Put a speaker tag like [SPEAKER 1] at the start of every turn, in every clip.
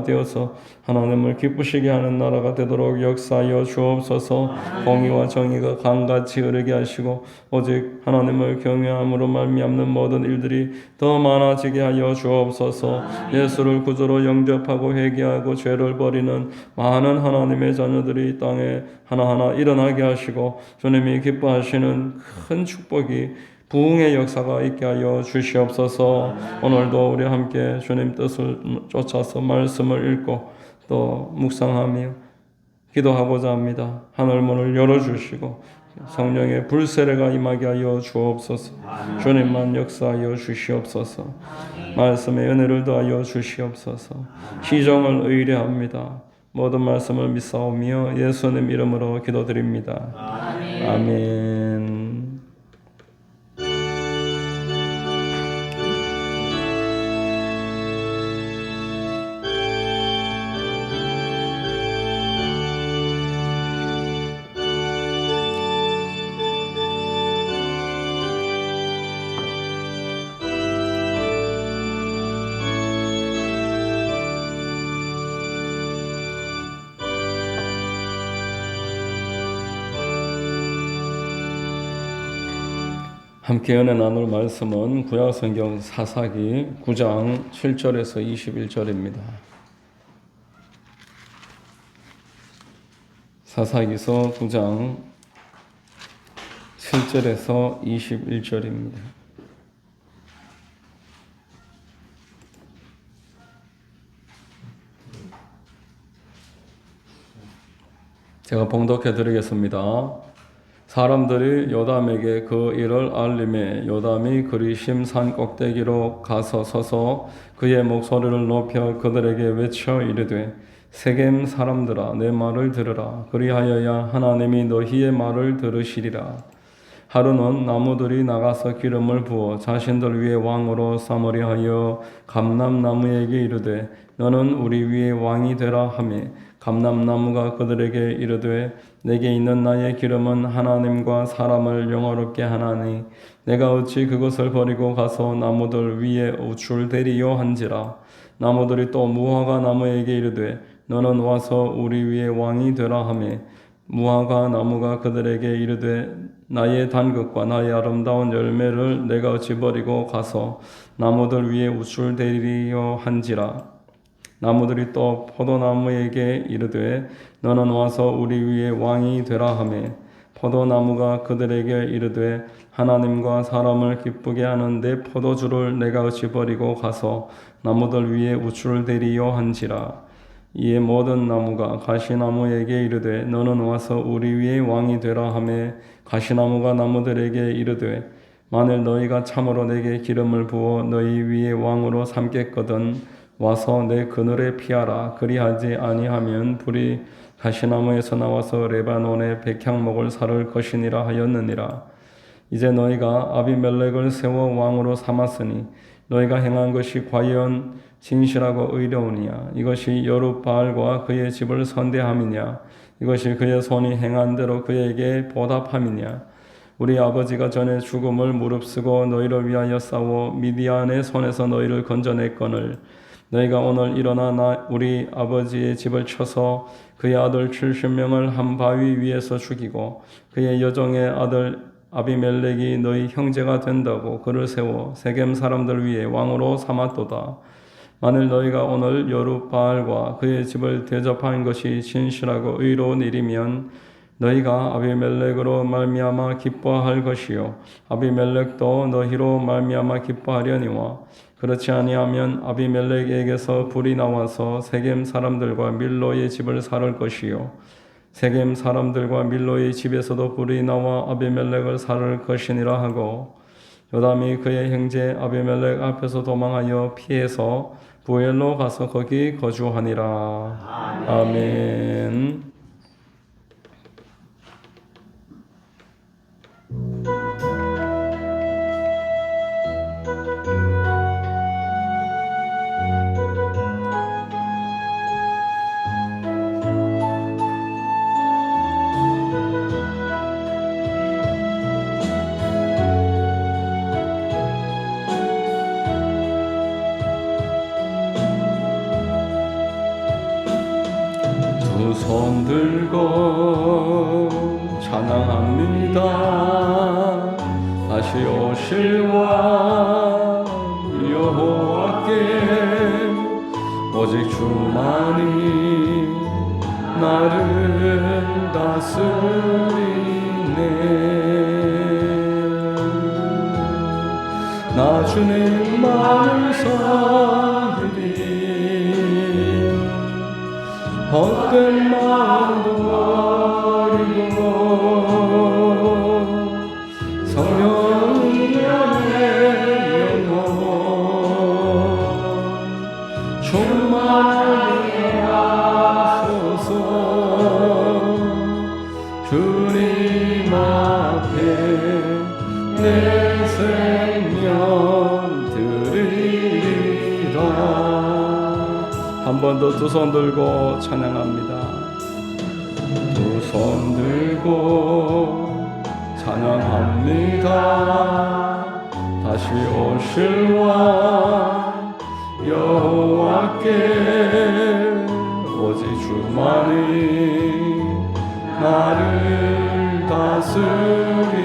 [SPEAKER 1] 되어서 하나님을 기쁘시게 하는 나라가 되도록 역사하여 주옵소서. 공의와 정의가 강같이 흐르게 하시고 오직 하나님을 경외함으로 말미암는 모든 일들이 더 많아지게 하여 주옵소서. 예수를 구주로 영접하고 회개하고 죄를 버리는 많은 하나님의 자녀들이 이 땅에 하나하나 일어나게 하시고 주님이 기뻐하시는 큰 축복이 부흥의 역사가 있게 하여 주시옵소서. 오늘도 우리 함께 주님 뜻을 쫓아서 말씀을 읽고 또 묵상하며 기도하고자 합니다. 하늘 문을 열어주시고 성령의 불세례가 임하게 하여 주옵소서. 주님만 역사하여 주시옵소서. 말씀의 은혜를 더하여 주시옵소서. 시종을 의뢰합니다. 모든 말씀을 믿사오며 예수님 이름으로 기도드립니다. 아멘. 함께 은혜 나눌 말씀은 구약성경 사사기 9장 7절에서 21절입니다. 사사기서 9장 7절에서 21절입니다. 제가 봉독해 드리겠습니다. 사람들이 요담에게 그 일을 알림해 요담이 그리심 산 꼭대기로 가서 서서 그의 목소리를 높여 그들에게 외쳐 이르되 세겜 사람들아 내 말을 들으라. 그리하여야 하나님이 너희의 말을 들으시리라. 하루는 나무들이 나가서 기름을 부어 자신들 위에 왕으로 삼으려 하여 감람나무에게 이르되 너는 우리 위에 왕이 되라 하며 감람나무가 그들에게 이르되 내게 있는 나의 기름은 하나님과 사람을 영화롭게 하나니 내가 어찌 그것을 버리고 가서 나무들 위에 우쭐대리요 한지라. 나무들이 또 무화과 나무에게 이르되 너는 와서 우리 위에 왕이 되라 하며 무화과 나무가 그들에게 이르되 나의 단것과 나의 아름다운 열매를 내가 어찌 버리고 가서 나무들 위에 우쭐대리요 한지라. 나무들이 또 포도나무에게 이르되 너는 와서 우리 위에 왕이 되라 하며 포도나무가 그들에게 이르되 하나님과 사람을 기쁘게 하는 내 포도주를 내가 어찌 버리고 가서 나무들 위에 우쭐대리요 한지라. 이에 모든 나무가 가시나무에게 이르되 너는 와서 우리 위에 왕이 되라 하며 가시나무가 나무들에게 이르되 만일 너희가 참으로 내게 기름을 부어 너희 위에 왕으로 삼겠거든 와서 내 그늘에 피하라. 그리하지 아니하면 불이 가시나무에서 나와서 레바논의 백향목을 사를 것이니라 하였느니라. 이제 너희가 아비멜렉을 세워 왕으로 삼았으니 너희가 행한 것이 과연 진실하고 의로우니야. 이것이 여룻바알과 그의 집을 선대함이냐. 이것이 그의 손이 행한 대로 그에게 보답함이냐. 우리 아버지가 전에 죽음을 무릅쓰고 너희를 위하여 싸워 미디안의 손에서 너희를 건져냈거늘 너희가 오늘 일어나 우리 아버지의 집을 쳐서 그의 아들 70명을 한 바위 위에서 죽이고 그의 여종의 아들 아비멜렉이 너희 형제가 된다고 그를 세워 세겜 사람들 위에 왕으로 삼았도다. 만일 너희가 오늘 여룻바알과 그의 집을 대접한 것이 진실하고 의로운 일이면 너희가 아비멜렉으로 말미암아 기뻐할 것이요 아비멜렉도 너희로 말미암아 기뻐하려니와 그렇지 아니하면 아비멜렉에게서 불이 나와서 세겜 사람들과 밀로의 집을 살을 것이요 세겜 사람들과 밀로의 집에서도 불이 나와 아비멜렉을 살을 것이니라 하고 요담이 그의 형제 아비멜렉 앞에서 도망하여 피해서 부엘로 가서 거기 거주하니라. 아멘. 두 손 들고 찬양합니다. 다시 오실 왕 여호와께 오직 주만이 나를 다스리네. 나 주님만을 섬기리 헛된 마음 버리고 성령의 영혼 충만하게 하소서. 주님 앞에 내 생명 드리리라. 한 번 더 두 손 들고 찬양합니다. 두 손 들고 찬양합니다. 다시 오실 왕 여호와께 오직 주만이 나를 다스리네.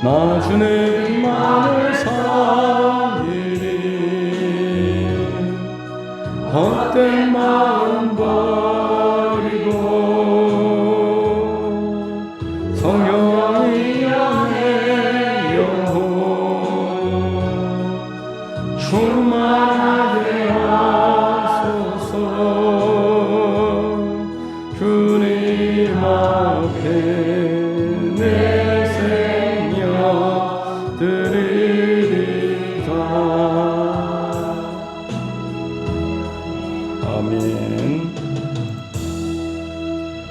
[SPEAKER 1] 나 주님만을 섬기리 헛된 마음 버리고 성령이 안에 영혼 충만하게 하소서. 주님 앞에 내 생명 드리리라. 아멘.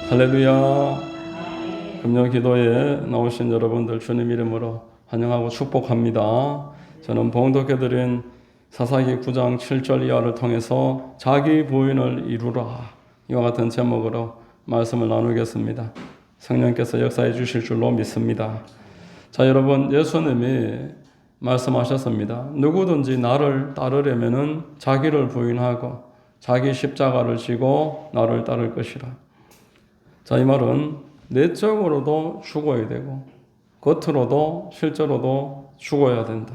[SPEAKER 1] 할렐루야. 금요 기도에 나오신 여러분들 주님 이름으로 환영하고 축복합니다. 저는 봉독해드린 사사기 9장 7절 이하를 통해서 자기 부인을 이루라, 이와 같은 제목으로 말씀을 나누겠습니다. 성령께서 역사해 주실 줄로 믿습니다. 자, 여러분, 예수님이 말씀하셨습니다. 누구든지 나를 따르려면은 자기를 부인하고 자기 십자가를 지고 나를 따를 것이라. 자, 이 말은 내적으로도 죽어야 되고 겉으로도 실제로도 죽어야 된다,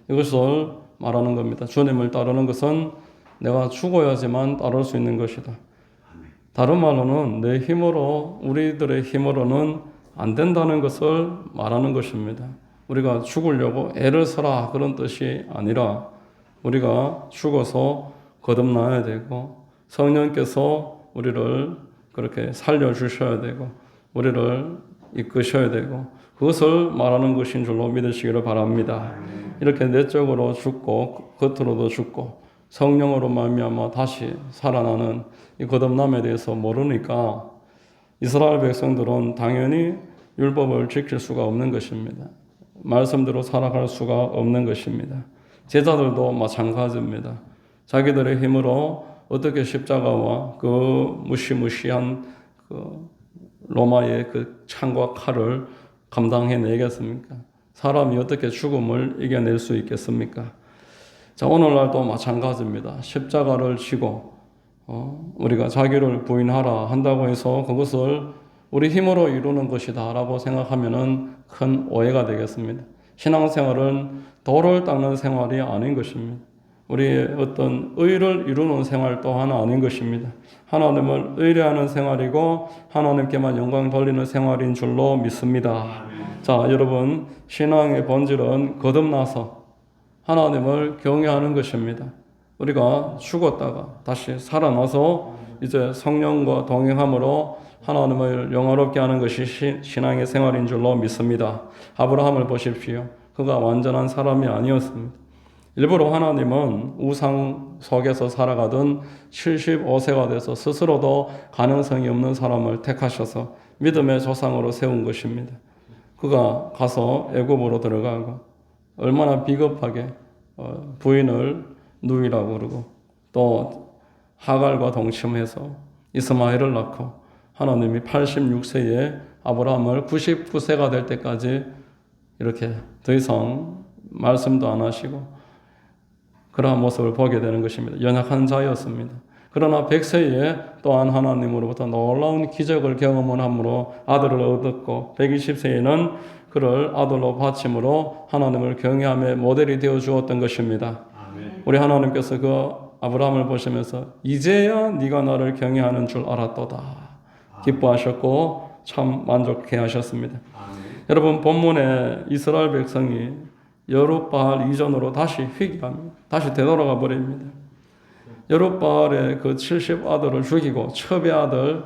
[SPEAKER 1] 이것을 말하는 겁니다. 주님을 따르는 것은 내가 죽어야지만 따를 수 있는 것이다. 다른 말로는 내 힘으로, 우리들의 힘으로는 안 된다는 것을 말하는 것입니다. 우리가 죽으려고 애를 써라, 그런 뜻이 아니라 우리가 죽어서 거듭나야 되고 성령께서 우리를 그렇게 살려주셔야 되고 우리를 이끄셔야 되고, 그것을 말하는 것인 줄로 믿으시기를 바랍니다. 이렇게 내적으로 죽고 겉으로도 죽고 성령으로 말미암아 다시 살아나는 이 거듭남에 대해서 모르니까 이스라엘 백성들은 당연히 율법을 지킬 수가 없는 것입니다. 말씀대로 살아갈 수가 없는 것입니다. 제자들도 마찬가지입니다. 자기들의 힘으로 어떻게 십자가와 그 무시무시한 그 로마의 그 창과 칼을 감당해내겠습니까? 사람이 어떻게 죽음을 이겨낼 수 있겠습니까? 자, 오늘날도 마찬가지입니다. 십자가를 지고 우리가 자기를 부인하라 한다고 해서 그것을 우리 힘으로 이루는 것이다 라고 생각하면은 큰 오해가 되겠습니다. 신앙생활은 돌을 닦는 생활이 아닌 것입니다. 우리의 어떤 의를 이루는 생활 또한 아닌 것입니다. 하나님을 의뢰하는 생활이고 하나님께만 영광 돌리는 생활인 줄로 믿습니다. 자, 여러분, 신앙의 본질은 거듭나서 하나님을 경외하는 것입니다. 우리가 죽었다가 다시 살아나서 이제 성령과 동행함으로 하나님을 영화롭게 하는 것이 신앙의 생활인 줄로 믿습니다. 아브라함을 보십시오. 그가 완전한 사람이 아니었습니다. 일부러 하나님은 우상 속에서 살아가던 75세가 돼서 스스로도 가능성이 없는 사람을 택하셔서 믿음의 조상으로 세운 것입니다. 그가 가서 애굽으로 들어가고 얼마나 비겁하게 부인을 누이라고 그러고 또 하갈과 동침해서 이스마엘을 낳고 하나님이 86세에 아브라함을 99세가 될 때까지 이렇게 더 이상 말씀도 안 하시고 그러한 모습을 보게 되는 것입니다. 연약한 자였습니다. 그러나 100세에 또한 하나님으로부터 놀라운 기적을 경험함으로 아들을 얻었고 120세에는 그를 아들로 바침으로 하나님을 경외함의 모델이 되어 주었던 것입니다.
[SPEAKER 2] 아멘.
[SPEAKER 1] 우리 하나님께서 그 아브라함을 보시면서 이제야 네가 나를 경외하는 줄 알았도다 기뻐하셨고 참 만족해 하셨습니다.
[SPEAKER 2] 아멘.
[SPEAKER 1] 여러분 본문에 이스라엘 백성이 여룻바알 이전으로 다시 회귀합니다. 다시 되돌아가 버립니다. 여룻바알의 그 70 아들을 죽이고 첩의 아들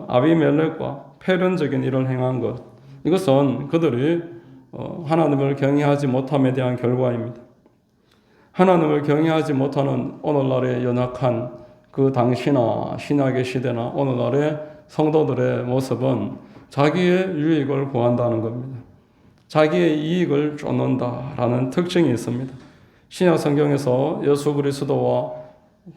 [SPEAKER 1] 아비멜렉과 패륜적인 일을 행한 것, 이것은 그들이 하나님을 경외하지 못함에 대한 결과입니다. 하나님을 경외하지 못하는 오늘날의 연약한 그 당시나 신약의 시대나 오늘날의 성도들의 모습은 자기의 유익을 구한다는 겁니다. 자기의 이익을 쫓는다라는 특징이 있습니다. 신약 성경에서 예수 그리스도와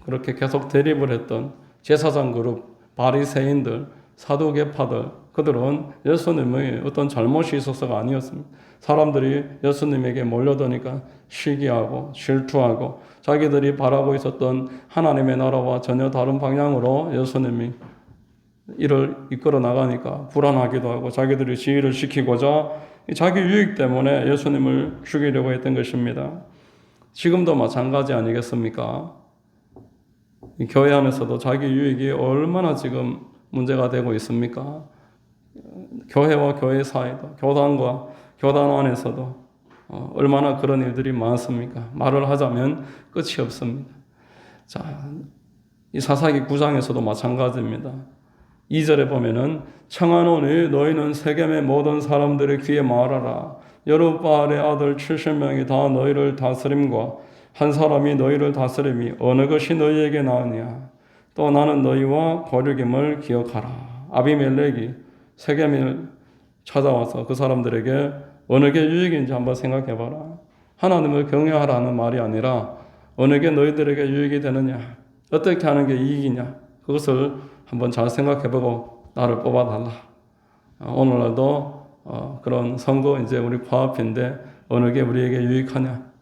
[SPEAKER 1] 그렇게 계속 대립을 했던 제사장 그룹, 바리새인들, 사두개파들, 그들은 예수님의 어떤 잘못이 있어서가 아니었습니다. 사람들이 예수님에게 몰려드니까 시기하고 질투하고 자기들이 바라고 있었던 하나님의 나라와 전혀 다른 방향으로 예수님이 일을 이끌어 나가니까 불안하기도 하고 자기들이 지휘를 시키고자 자기 유익 때문에 예수님을 죽이려고 했던 것입니다. 지금도 마찬가지 아니겠습니까? 교회 안에서도 자기 유익이 얼마나 지금 문제가 되고 있습니까? 교회와 교회 사이도, 교단과 교단 안에서도 얼마나 그런 일들이 많습니까? 말을 하자면 끝이 없습니다. 자, 이 사사기 9장에서도 마찬가지입니다. 2절에 보면은 청하노니 너희는 세겜의 모든 사람들의 귀에 말하라. 여룻바알의 아들 70명이 다 너희를 다스림과 한 사람이 너희를 다스림이 어느 것이 너희에게 나으냐. 또 나는 너희와 거룩임을 기억하라. 아비멜렉이 세겜을 찾아와서 그 사람들에게 어느 게 유익인지 한번 생각해 봐라. 하나님을 경외하라는 말이 아니라 어느 게 너희들에게 유익이 되느냐, 어떻게 하는 게 이익이냐, 그것을 한번 잘 생각해 보고 나를 뽑아달라. 오늘날도 그런 선거 이제 우리 코앞인데 어느 게 우리에게 유익하냐,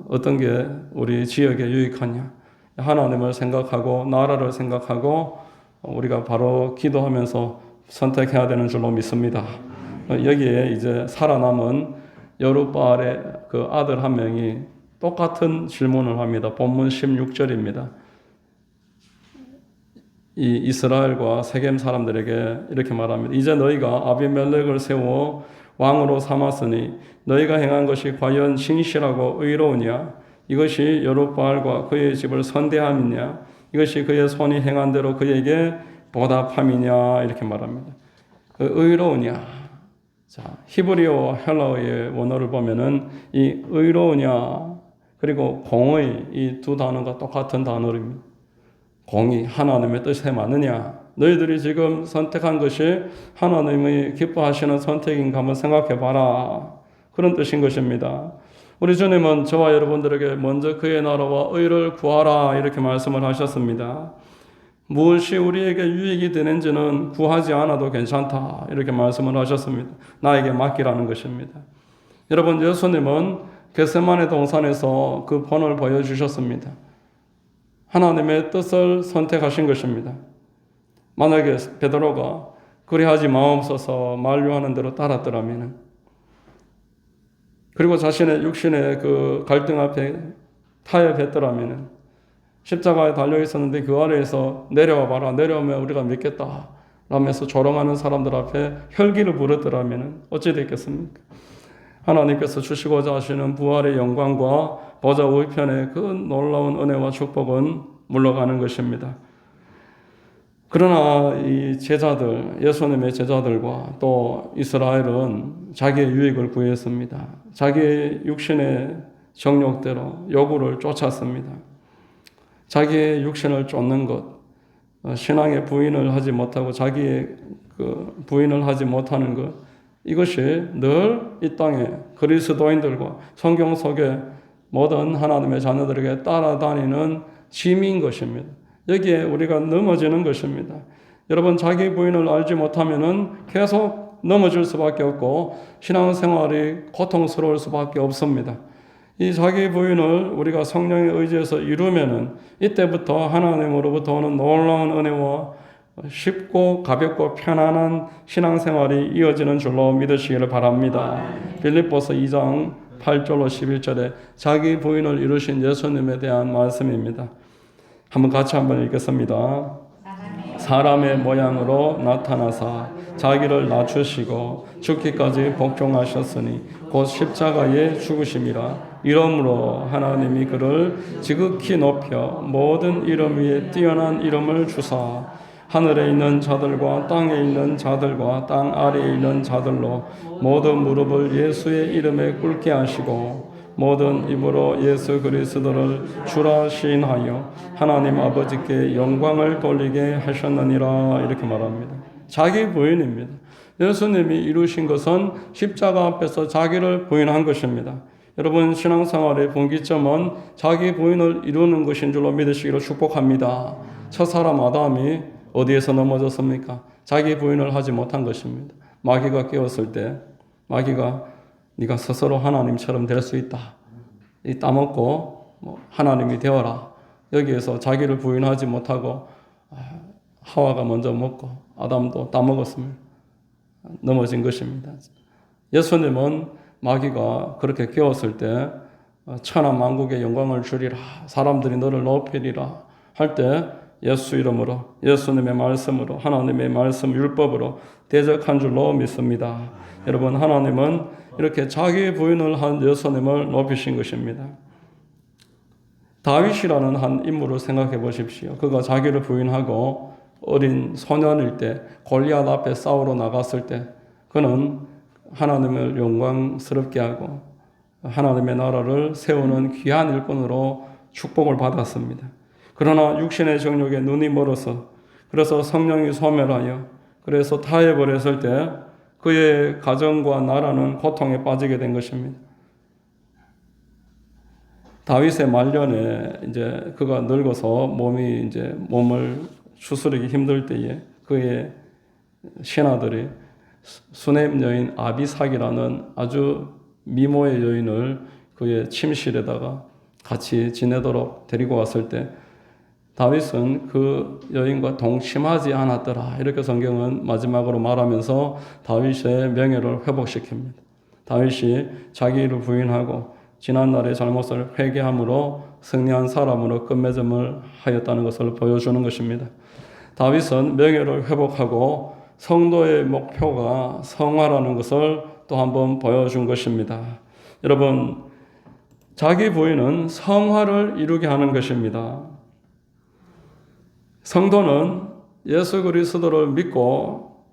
[SPEAKER 1] 어떤 게 우리 지역에 유익하냐, 하나님을 생각하고 나라를 생각하고 우리가 바로 기도하면서 선택해야 되는 줄로 믿습니다. 여기에 이제 살아남은 여룻바알의 그 아들 한 명이 똑같은 질문을 합니다. 본문 16절입니다. 이 이스라엘과 세겜 사람들에게 이렇게 말합니다. 이제 너희가 아비멜렉을 세워 왕으로 삼았으니 너희가 행한 것이 과연 진실하고 의로우냐? 이것이 여룻바알과 그의 집을 선대함이냐? 이것이 그의 손이 행한 대로 그에게 보답함이냐? 이렇게 말합니다. 의로우냐? 자, 히브리어와 헬라어의 원어를 보면은 이 의로우냐 그리고 공의 이 두 단어가 똑같은 단어입니다. 공의, 하나님의 뜻에 맞느냐? 너희들이 지금 선택한 것이 하나님이 기뻐하시는 선택인가 한번 생각해 봐라. 그런 뜻인 것입니다. 우리 주님은 저와 여러분들에게 먼저 그의 나라와 의를 구하라 이렇게 말씀을 하셨습니다. 무엇이 우리에게 유익이 되는지는 구하지 않아도 괜찮다 이렇게 말씀을 하셨습니다. 나에게 맡기라는 것입니다. 여러분, 예수님은 겟세마네 동산에서 그 본을 보여주셨습니다. 하나님의 뜻을 선택하신 것입니다. 만약에 베드로가 그리하지 마옵소서 만류하는 대로 따랐더라면, 그리고 자신의 육신의 그 갈등 앞에 타협했더라면, 십자가에 달려 있었는데 그 아래에서 내려와 봐라, 내려오면 우리가 믿겠다 라면서 조롱하는 사람들 앞에 혈기를 부렸더라면 어찌 됐겠습니까? 하나님께서 주시고자 하시는 부활의 영광과 보좌 우편의 그 놀라운 은혜와 축복은 물러가는 것입니다. 그러나 이 제자들, 예수님의 제자들과 또 이스라엘은 자기의 유익을 구했습니다. 자기의 육신의 정욕대로 요구를 쫓았습니다. 자기의 육신을 쫓는 것, 신앙의 부인을 하지 못하고 자기의 그 부인을 하지 못하는 것, 이것이 늘 이 땅에 그리스도인들과 성경 속에 모든 하나님의 자녀들에게 따라다니는 짐인 것입니다. 여기에 우리가 넘어지는 것입니다. 여러분, 자기 부인을 알지 못하면은 계속 넘어질 수밖에 없고 신앙생활이 고통스러울 수밖에 없습니다. 이 자기 부인을 우리가 성령의 의지에서 이루면은 이때부터 하나님으로부터 오는 놀라운 은혜와 쉽고 가볍고 편안한 신앙생활이 이어지는 줄로 믿으시기를 바랍니다. 빌립보서 2장 8절로 11절에 자기 부인을 이루신 예수님에 대한 말씀입니다. 한번 읽겠습니다. 사람의 모양으로 나타나사 자기를 낮추시고 죽기까지 복종하셨으니 곧 십자가에 죽으심이라. 이러므로 하나님이 그를 지극히 높여 모든 이름 위에 뛰어난 이름을 주사 하늘에 있는 자들과 땅에 있는 자들과 땅 아래에 있는 자들로 모든 무릎을 예수의 이름에 꿇게 하시고 모든 입으로 예수 그리스도를 주라 시인하여 하나님 아버지께 영광을 돌리게 하셨느니라. 이렇게 말합니다. 자기 부인입니다. 예수님이 이루신 것은 십자가 앞에서 자기를 부인한 것입니다. 여러분 신앙생활의 분기점은 자기 부인을 이루는 것인 줄로 믿으시기로 축복합니다. 첫사람 아담이 어디에서 넘어졌습니까? 자기 부인을 하지 못한 것입니다. 마귀가 깨웠을 때 마귀가 네가 스스로 하나님처럼 될 수 있다. 이 따먹고 하나님이 되어라. 여기에서 자기를 부인하지 못하고 하와가 먼저 먹고 아담도 따먹었습니다. 넘어진 것입니다. 예수님은 마귀가 그렇게 깨웠을 때 천하만국의 영광을 주리라. 사람들이 너를 높이리라 할 때 예수 이름으로 예수님의 말씀으로 하나님의 말씀 율법으로 대적한 줄로 믿습니다. 여러분 하나님은 이렇게 자기 부인을 한 예수님을 높이신 것입니다. 다윗이라는 한 인물을 생각해 보십시오. 그가 자기를 부인하고 어린 소년일 때 골리앗 앞에 싸우러 나갔을 때 그는 하나님을 영광스럽게 하고 하나님의 나라를 세우는 귀한 일꾼으로 축복을 받았습니다. 그러나 육신의 정욕에 눈이 멀어서 그래서 성령이 소멸하여 그래서 타협을 때 그의 가정과 나라는 고통에 빠지게 된 것입니다. 다윗의 말년에 이제 그가 늙어서 몸을 추스르기 힘들 때에 그의 신하들이 수넴 여인 아비삭이라는 아주 미모의 여인을 그의 침실에다가 같이 지내도록 데리고 왔을 때 다윗은 그 여인과 동침하지 않았더라. 이렇게 성경은 마지막으로 말하면서 다윗의 명예를 회복시킵니다. 다윗이 자기를 부인하고 지난날의 잘못을 회개함으로 승리한 사람으로 끝맺음을 하였다는 것을 보여주는 것입니다. 다윗은 명예를 회복하고 성도의 목표가 성화라는 것을 또 한번 보여준 것입니다. 여러분, 자기 부인은 성화를 이루게 하는 것입니다. 성도는 예수 그리스도를 믿고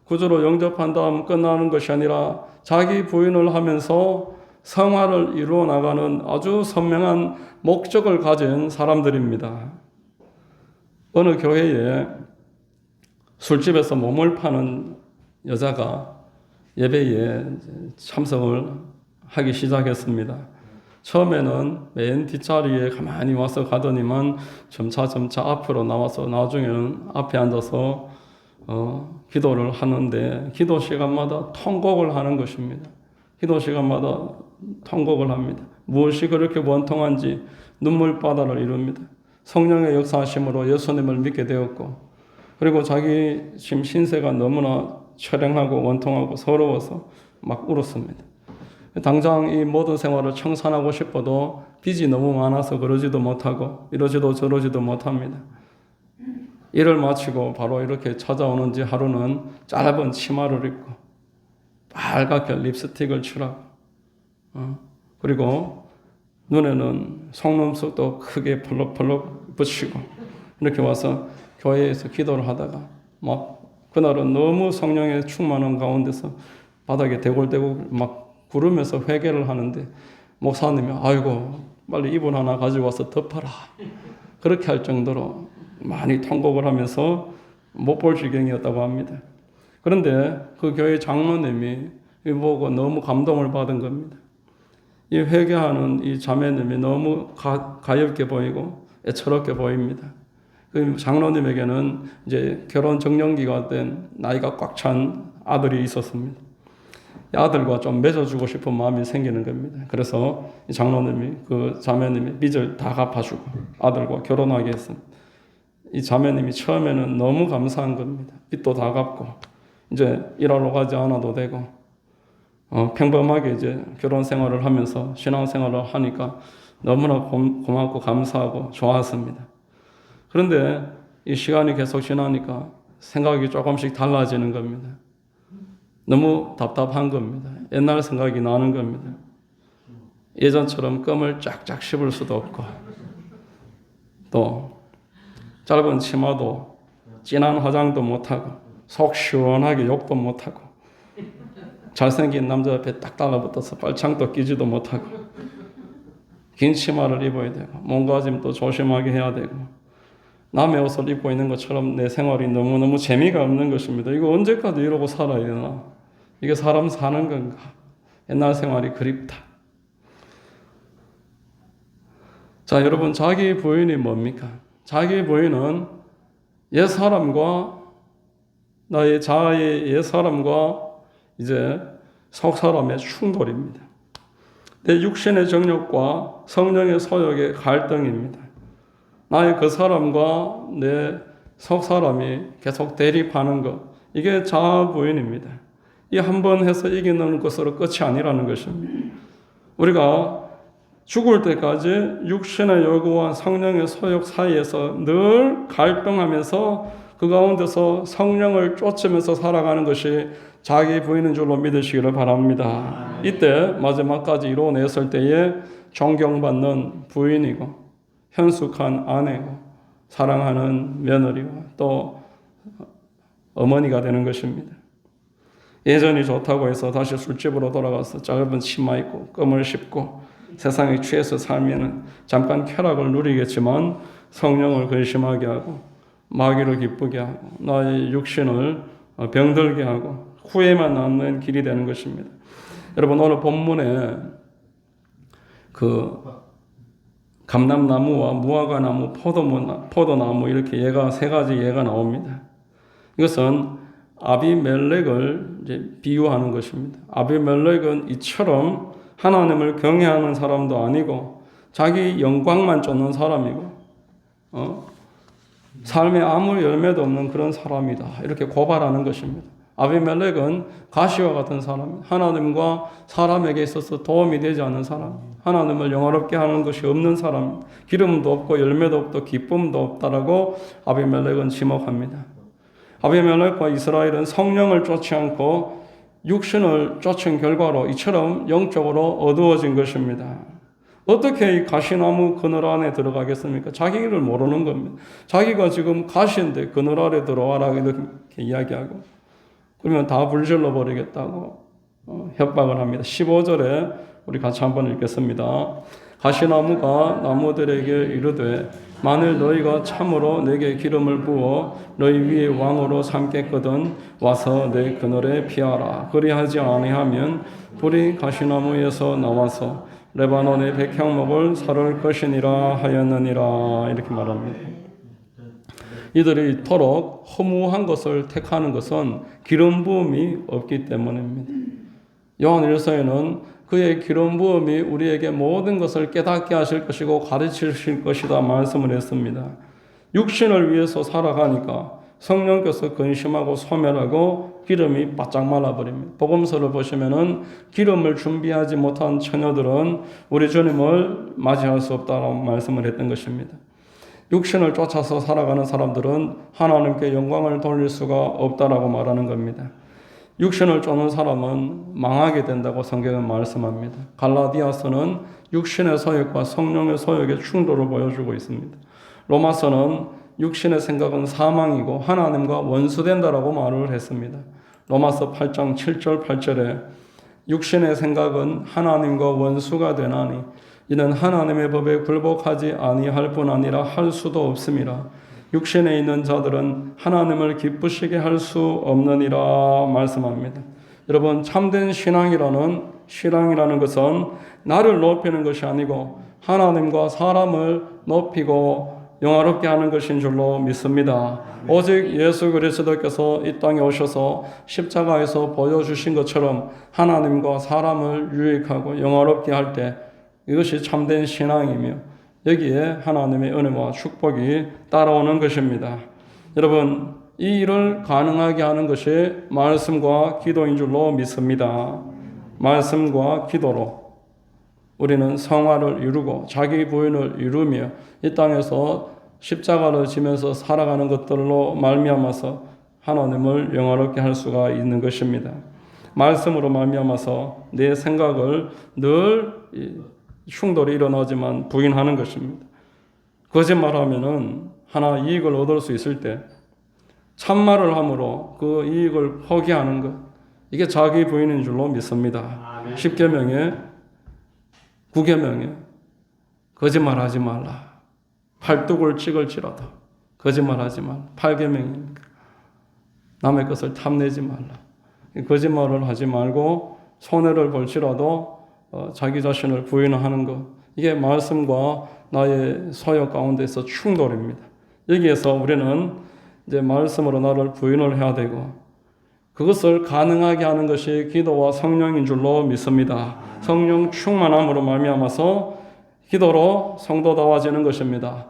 [SPEAKER 1] 구주로 영접한 다음 끝나는 것이 아니라 자기 부인을 하면서 성화를 이루어 나가는 아주 선명한 목적을 가진 사람들입니다. 어느 교회에 술집에서 몸을 파는 여자가 예배에 참석을 하기 시작했습니다. 처음에는 맨 뒷자리에 가만히 와서 가더니만 점차 앞으로 나와서 나중에는 앞에 앉아서 기도를 하는데 기도 시간마다 통곡을 하는 것입니다. 기도 시간마다 통곡을 합니다. 무엇이 그렇게 원통한지 눈물바다를 이룹니다. 성령의 역사하심으로 예수님을 믿게 되었고 그리고 자기 지금 신세가 너무나 처량하고 원통하고 서러워서 막 울었습니다. 당장 이 모든 생활을 청산하고 싶어도 빚이 너무 많아서 그러지도 못하고 이러지도 저러지도 못합니다. 일을 마치고 바로 이렇게 찾아오는 지 하루는 짧은 치마를 입고 빨갛게 립스틱을 칠하고 그리고 눈에는 속눈썹도 크게 펄럭펄럭 붙이고 이렇게 와서 교회에서 기도를 하다가 막 그날은 너무 성령의 충만한 가운데서 바닥에 대골대골 막 구르면서 회개를 하는데 목사님이 아이고 빨리 이불 하나 가지고 와서 덮어라 그렇게 할 정도로 많이 통곡을 하면서 못 볼 지경이었다고 합니다. 그런데 그 교회 장로님이 이 보고 너무 감동을 받은 겁니다. 이 회개하는 이 자매님이 너무 가엽게 보이고 애처롭게 보입니다. 그 장로님에게는 이제 결혼 정년기가 된 나이가 꽉 찬 아들이 있었습니다. 이 아들과 좀 맺어주고 싶은 마음이 생기는 겁니다. 그래서 이 장로님이 그 자매님이 빚을 다 갚아주고 아들과 결혼하게 했습니다. 이 자매님이 처음에는 너무 감사한 겁니다. 빚도 다 갚고 이제 일하러 가지 않아도 되고 평범하게 이제 결혼 생활을 하면서 신앙 생활을 하니까 너무나 고맙고 감사하고 좋았습니다. 그런데 이 시간이 계속 지나니까 생각이 조금씩 달라지는 겁니다. 너무 답답한 겁니다. 옛날 생각이 나는 겁니다. 예전처럼 껌을 쫙쫙 씹을 수도 없고 또 짧은 치마도 진한 화장도 못하고 속 시원하게 욕도 못하고 잘생긴 남자 앞에 딱 달라붙어서 빨창도 끼지도 못하고 긴 치마를 입어야 되고 몸가짐도 조심하게 해야 되고 남의 옷을 입고 있는 것처럼 내 생활이 너무너무 재미가 없는 것입니다. 이거 언제까지 이러고 살아야 되나? 이게 사람 사는 건가? 옛날 생활이 그립다. 자, 여러분, 자기 부인이 뭡니까? 자기 부인은 옛사람과 나의 자아의 옛사람과 이제 속사람의 충돌입니다. 내 육신의 정욕과 성령의 소욕의 갈등입니다. 나의 그 사람과 내 속사람이 계속 대립하는 것, 이게 자아 부인입니다. 이 한 번 해서 이기는 것으로 끝이 아니라는 것입니다. 우리가 죽을 때까지 육신의 요구와 성령의 소욕 사이에서 늘 갈등하면서 그 가운데서 성령을 쫓으면서 살아가는 것이 자기 부인인 줄로 믿으시기를 바랍니다. 이때 마지막까지 이루어냈을 때에 존경받는 부인이고 현숙한 아내고 사랑하는 며느리와 또 어머니가 되는 것입니다. 예전이 좋다고 해서 다시 술집으로 돌아가서 짧은 치마 입고 껌을 씹고 세상에 취해서 살면 잠깐 쾌락을 누리겠지만 성령을 근심하게 하고 마귀를 기쁘게 하고 나의 육신을 병들게 하고 후회만 남는 길이 되는 것입니다. 여러분, 오늘 본문에 그 감람나무와 무화과나무, 포도나무 이렇게 세 가지 예가 나옵니다. 이것은 아비멜렉을 이제 비유하는 것입니다. 아비멜렉은 이처럼 하나님을 경외하는 사람도 아니고 자기 영광만 쫓는 사람이고 삶에 아무 열매도 없는 그런 사람이다. 이렇게 고발하는 것입니다. 아비멜렉은 가시와 같은 사람, 하나님과 사람에게 있어서 도움이 되지 않는 사람, 하나님을 영화롭게 하는 것이 없는 사람, 기름도 없고 열매도 없고 기쁨도 없다라고 아비멜렉은 지목합니다. 아비멜렉과 이스라엘은 성령을 쫓지 않고 육신을 쫓은 결과로 이처럼 영적으로 어두워진 것입니다. 어떻게 이 가시나무 그늘 안에 들어가겠습니까? 자기를 모르는 겁니다. 자기가 지금 가시인데 그늘 아래 들어와라 이렇게 이야기하고 그러면 다 불질러 버리겠다고 협박을 합니다. 15절에 우리 같이 한번 읽겠습니다. 가시나무가 나무들에게 이르되 만일 너희가 참으로 내게 기름을 부어 너희 위에 왕으로 삼겠거든 와서 내 그늘에 피하라. 그리하지 아니하면 불이 가시나무에서 나와서 레바논의 백향목을 사를 것이니라 하였느니라. 이렇게 말합니다. 이들이 이토록 허무한 것을 택하는 것은 기름 부음이 없기 때문입니다. 요한 1서에는 그의 기름 부음이 우리에게 모든 것을 깨닫게 하실 것이고 가르치실 것이다 말씀을 했습니다. 육신을 위해서 살아가니까 성령께서 근심하고 소멸하고 기름이 바짝 말라버립니다. 복음서를 보시면은 기름을 준비하지 못한 처녀들은 우리 주님을 맞이할 수 없다라고 말씀을 했던 것입니다. 육신을 쫓아서 살아가는 사람들은 하나님께 영광을 돌릴 수가 없다라고 말하는 겁니다. 육신을 쫓는 사람은 망하게 된다고 성경은 말씀합니다. 갈라디아서는 육신의 소욕과 성령의 소욕의 충돌을 보여주고 있습니다. 로마서는 육신의 생각은 사망이고 하나님과 원수된다라고 말을 했습니다. 로마서 8장 7절 8절에 육신의 생각은 하나님과 원수가 되나니 이는 하나님의 법에 굴복하지 아니할 뿐 아니라 할 수도 없음이라. 육신에 있는 자들은 하나님을 기쁘시게 할 수 없느니라 말씀합니다. 여러분, 참된 신앙이라는 것은 나를 높이는 것이 아니고 하나님과 사람을 높이고 영화롭게 하는 것인 줄로 믿습니다. 오직 예수 그리스도께서 이 땅에 오셔서 십자가에서 보여주신 것처럼 하나님과 사람을 유익하고 영화롭게 할 때 이것이 참된 신앙이며 여기에 하나님의 은혜와 축복이 따라오는 것입니다. 여러분, 이 일을 가능하게 하는 것이 말씀과 기도인 줄로 믿습니다. 말씀과 기도로 우리는 성화를 이루고 자기 부인을 이루며 이 땅에서 십자가를 지면서 살아가는 것들로 말미암아서 하나님을 영화롭게 할 수가 있는 것입니다. 말씀으로 말미암아서 내 생각을 늘 충돌이 일어나지만 부인하는 것입니다. 거짓말하면은 하나 이익을 얻을 수 있을 때 참말을 함으로 그 이익을 포기하는 것, 이게 자기 부인인 줄로 믿습니다. 10계명에 9계명에 거짓말하지 말라. 팔뚝을 찍을지라도 거짓말하지 말라. 8계명입니다. 남의 것을 탐내지 말라. 거짓말을 하지 말고 손해를 볼지라도 자기 자신을 부인하는 것, 이게 말씀과 나의 소유 가운데서 충돌입니다. 여기에서 우리는 이제 말씀으로 나를 부인을 해야 되고 그것을 가능하게 하는 것이 기도와 성령인 줄로 믿습니다. 성령 충만함으로 말미암아서 기도로 성도다워지는 것입니다.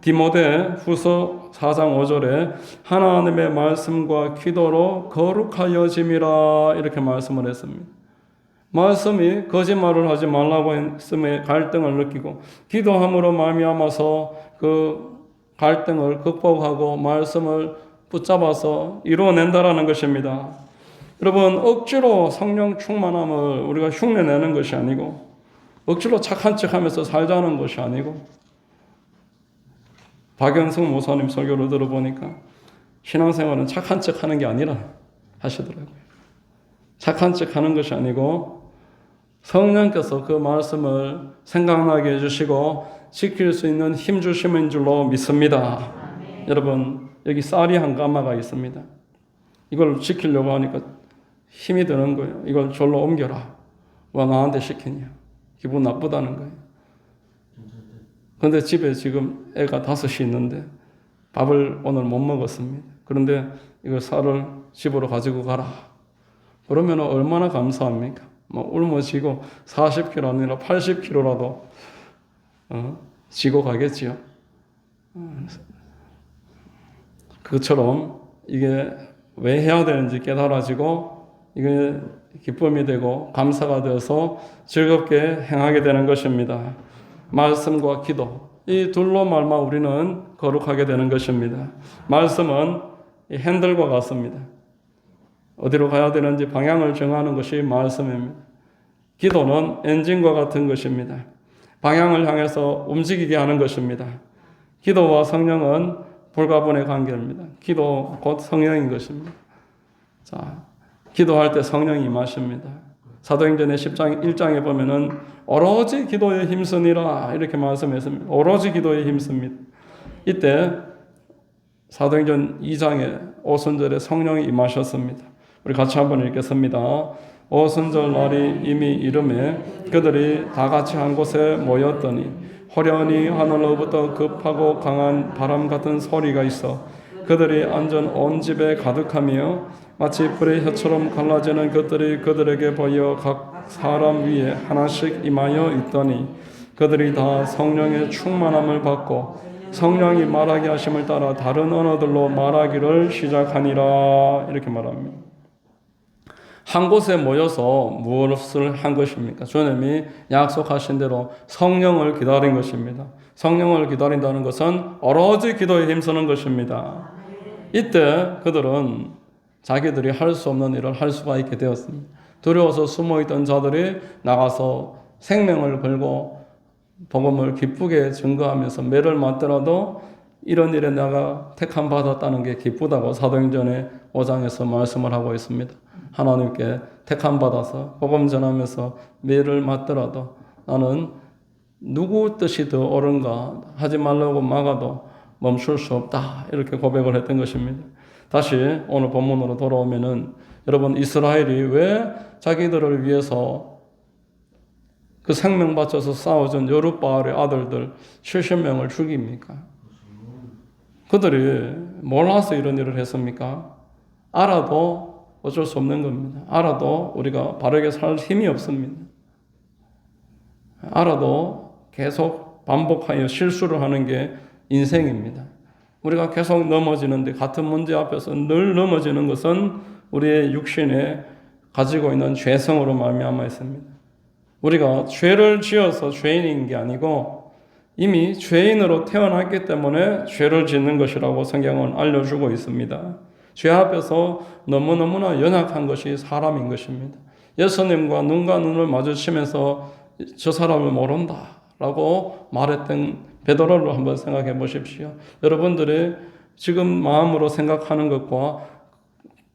[SPEAKER 1] 디모데 후서 4장 5절에 하나님의 말씀과 기도로 거룩하여짐이라 이렇게 말씀을 했습니다. 말씀이 거짓말을 하지 말라고 했음에 갈등을 느끼고 기도함으로 말미암아서 그 갈등을 극복하고 말씀을 붙잡아서 이루어낸다라는 것입니다. 여러분, 억지로 성령 충만함을 우리가 흉내내는 것이 아니고 억지로 착한 척하면서 살자는 것이 아니고 박연승 목사님 설교를 들어보니까 신앙생활은 착한 척하는 게 아니라 하시더라고요. 착한 척하는 것이 아니고 성령께서 그 말씀을 생각나게 해주시고 지킬 수 있는 힘 주심인 줄로 믿습니다. 여러분, 여기 쌀이 한 가마가 있습니다. 이걸 지키려고 하니까 힘이 드는 거예요. 이걸 절로 옮겨라. 왜 나한테 시키냐. 기분 나쁘다는 거예요. 그런데 집에 지금 애가 5이 있는데 밥을 오늘 못 먹었습니다. 그런데 이거 쌀을 집으로 가지고 가라. 그러면 얼마나 감사합니까? 울모지고 40kg 아니라 80kg라도 지고 가겠지요. 그것처럼 이게 왜 해야 되는지 깨달아지고 이게 기쁨이 되고 감사가 되어서 즐겁게 행하게 되는 것입니다. 말씀과 기도, 이 둘로 말마 우리는 거룩하게 되는 것입니다. 말씀은 핸들과 같습니다. 어디로 가야 되는지 방향을 정하는 것이 말씀입니다. 기도는 엔진과 같은 것입니다. 방향을 향해서 움직이게 하는 것입니다. 기도와 성령은 불가분의 관계입니다. 기도 곧 성령인 것입니다. 자, 기도할 때 성령이 임하십니다. 사도행전의 10장 1장에 보면은 오로지 기도에 힘쓰니라 이렇게 말씀했습니다. 오로지 기도에 힘씁니다. 이때 사도행전 2장에 오순절에 성령이 임하셨습니다. 우리 같이 한번 읽겠습니다. 오순절 날이 이미 이름에 그들이 다 같이 한 곳에 모였더니 호련히 하늘로부터 급하고 강한 바람 같은 소리가 있어 그들이 앉은 온 집에 가득하며 마치 불의 혀처럼 갈라지는 것들이 그들에게 보여 각 사람 위에 하나씩 임하여 있더니 그들이 다 성령의 충만함을 받고 성령이 말하게 하심을 따라 다른 언어들로 말하기를 시작하니라 이렇게 말합니다. 한 곳에 모여서 무엇을 한 것입니까? 주님이 약속하신 대로 성령을 기다린 것입니다. 성령을 기다린다는 것은 오로지 기도에 힘쓰는 것입니다. 이때 그들은 자기들이 할 수 없는 일을 할 수가 있게 되었습니다. 두려워서 숨어있던 자들이 나가서 생명을 걸고 복음을 기쁘게 증거하면서 매를 맞더라도 이런 일에 내가 택함 받았다는 게 기쁘다고 사도행전의 5장에서 말씀을 하고 있습니다. 하나님께 택함 받아서 복음 전하면서 매를 맞더라도 나는 누구 뜻이 더 옳은가 하지 말라고 막아도 멈출 수 없다 이렇게 고백을 했던 것입니다. 다시 오늘 본문으로 돌아오면은 여러분, 이스라엘이 왜 자기들을 위해서 그 생명 바쳐서 싸워준 여룻바알의 아들들 70명을 죽입니까? 그들이 몰라서 이런 일을 했습니까? 알아도 어쩔 수 없는 겁니다. 알아도 우리가 바르게 살 힘이 없습니다. 알아도 계속 반복하여 실수를 하는 게 인생입니다. 우리가 계속 넘어지는데 같은 문제 앞에서 늘 넘어지는 것은 우리의 육신에 가지고 있는 죄성으로 말미암아 있습니다. 우리가 죄를 지어서 죄인인 게 아니고 이미 죄인으로 태어났기 때문에 죄를 짓는 것이라고 성경은 알려주고 있습니다. 죄 앞에서 너무너무나 연약한 것이 사람인 것입니다. 예수님과 눈과 눈을 마주치면서 저 사람을 모른다 라고 말했던 베드로를 한번 생각해 보십시오. 여러분들의 지금 마음으로 생각하는 것과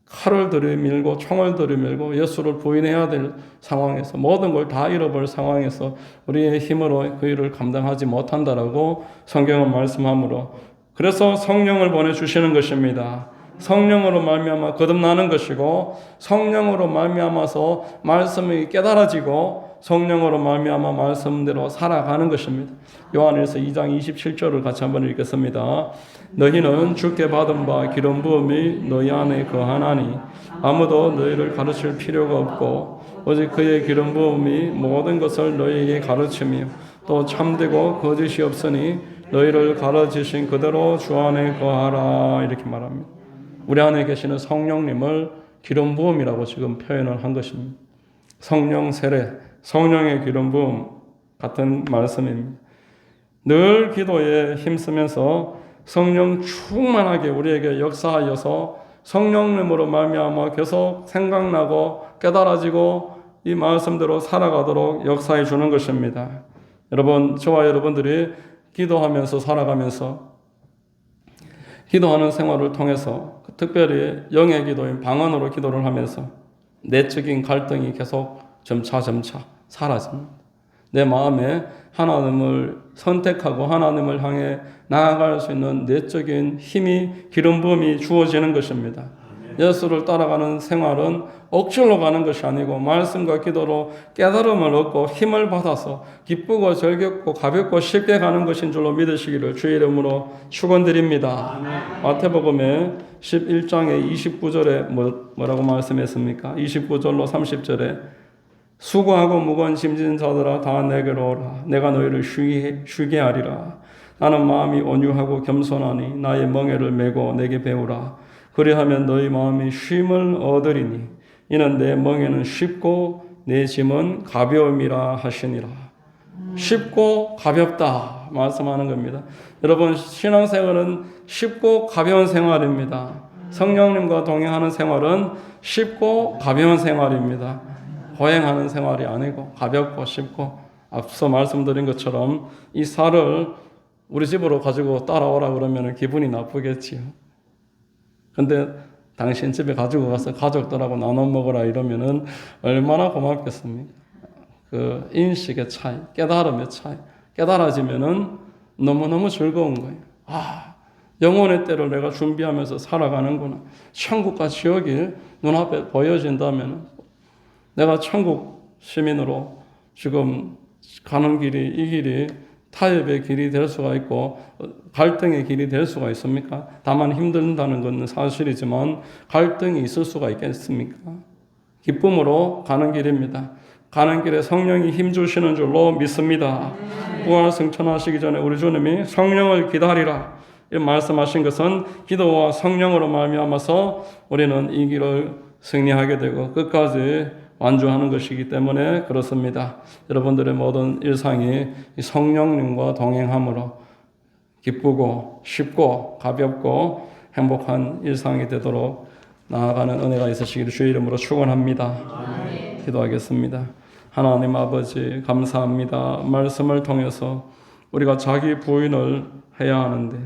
[SPEAKER 1] 칼을 들이밀고 총을 들이밀고 예수를 부인해야 될 상황에서 모든 걸 다 잃어버릴 상황에서 우리의 힘으로 그 일을 감당하지 못한다라고 성경은 말씀하므로, 그래서 성령을 보내주시는 것입니다. 성령으로 말미암아 거듭나는 것이고, 성령으로 말미암아서 말씀이 깨달아지고, 성령으로 말미암아 말씀대로 살아가는 것입니다. 요한일서 2장 27절을 같이 한번 읽겠습니다. 너희는 주께 받은 바 기름 부음이 너희 안에 거하나니 아무도 너희를 가르칠 필요가 없고 오직 그의 기름 부음이 모든 것을 너희에게 가르치며 또 참되고 거짓이 없으니 너희를 가르치신 그대로 주 안에 거하라, 이렇게 말합니다. 우리 안에 계시는 성령님을 기름 부음이라고 지금 표현을 한 것입니다. 성령 세례, 성령의 기름 부음 같은 말씀입니다. 늘 기도에 힘쓰면서 성령 충만하게 우리에게 역사하여서 성령님으로 말미암아 계속 생각나고 깨달아지고 이 말씀대로 살아가도록 역사해 주는 것입니다. 여러분, 저와 여러분들이 기도하면서 살아가면서 기도하는 생활을 통해서 특별히 영의 기도인 방언으로 기도를 하면서 내적인 갈등이 계속 점차 사라집니다. 내 마음에 하나님을 선택하고 하나님을 향해 나아갈 수 있는 내적인 힘이, 기름 부음이 주어지는 것입니다. 예수를 따라가는 생활은 억지로 가는 것이 아니고 말씀과 기도로 깨달음을 얻고 힘을 받아서 기쁘고 즐겁고 가볍고 쉽게 가는 것인 줄로 믿으시기를 주의 이름으로 축원드립니다. 마태복음의 11장의 29절에 뭐라고 말씀했습니까? 29절로 30절에 수고하고 무거운 짐진 자들아 다 내게로 오라. 내가 너희를 쉬게 하리라. 나는 마음이 온유하고 겸손하니 나의 멍에를 메고 내게 배우라. 그리하면 너희 마음이 쉼을 얻으리니 이는 내 멍에는 쉽고 내 짐은 가벼움이라 하시니라. 쉽고 가볍다 말씀하는 겁니다. 여러분, 신앙생활은 쉽고 가벼운 생활입니다. 성령님과 동행하는 생활은 쉽고 가벼운 생활입니다. 호행하는 생활이 아니고 가볍고 쉽고, 앞서 말씀드린 것처럼 이 쌀을 우리 집으로 가지고 따라오라 그러면 기분이 나쁘겠지요. 근데 당신 집에 가지고 가서 가족들하고 나눠 먹으라 이러면은 얼마나 고맙겠습니까? 그 인식의 차이, 깨달음의 차이, 깨달아지면은 너무너무 즐거운 거예요. 아, 영혼의 때를 내가 준비하면서 살아가는구나. 천국과 지옥이 눈앞에 보여진다면 내가 천국 시민으로 지금 가는 길이, 이 길이 타협의 길이 될 수가 있고 갈등의 길이 될 수가 있습니까? 다만 힘든다는 것은 사실이지만 갈등이 있을 수가 있겠습니까? 기쁨으로 가는 길입니다. 가는 길에 성령이 힘주시는 줄로 믿습니다. 부활 승천하시기 전에 우리 주님이 성령을 기다리라 이 말씀하신 것은 기도와 성령으로 말미암아서 우리는 이 길을 승리하게 되고 끝까지 완주하는 것이기 때문에 그렇습니다. 여러분들의 모든 일상이 성령님과 동행함으로 기쁘고 쉽고 가볍고 행복한 일상이 되도록 나아가는 은혜가 있으시기를 주의 이름으로 축원합니다. 기도하겠습니다. 하나님 아버지, 감사합니다. 말씀을 통해서 우리가 자기 부인을 해야 하는데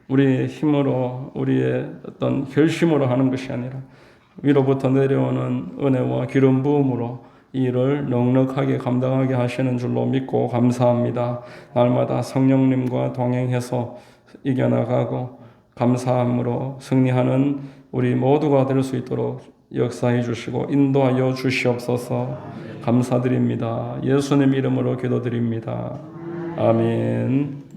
[SPEAKER 1] 우리의 힘으로, 우리의 어떤 결심으로 하는 것이 아니라 위로부터 내려오는 은혜와 기름 부음으로 이 일을 넉넉하게 감당하게 하시는 줄로 믿고 감사합니다. 날마다 성령님과 동행해서 이겨나가고 감사함으로 승리하는 우리 모두가 될 수 있도록 역사해 주시고 인도하여 주시옵소서. 감사드립니다. 예수님 이름으로 기도드립니다. 아멘.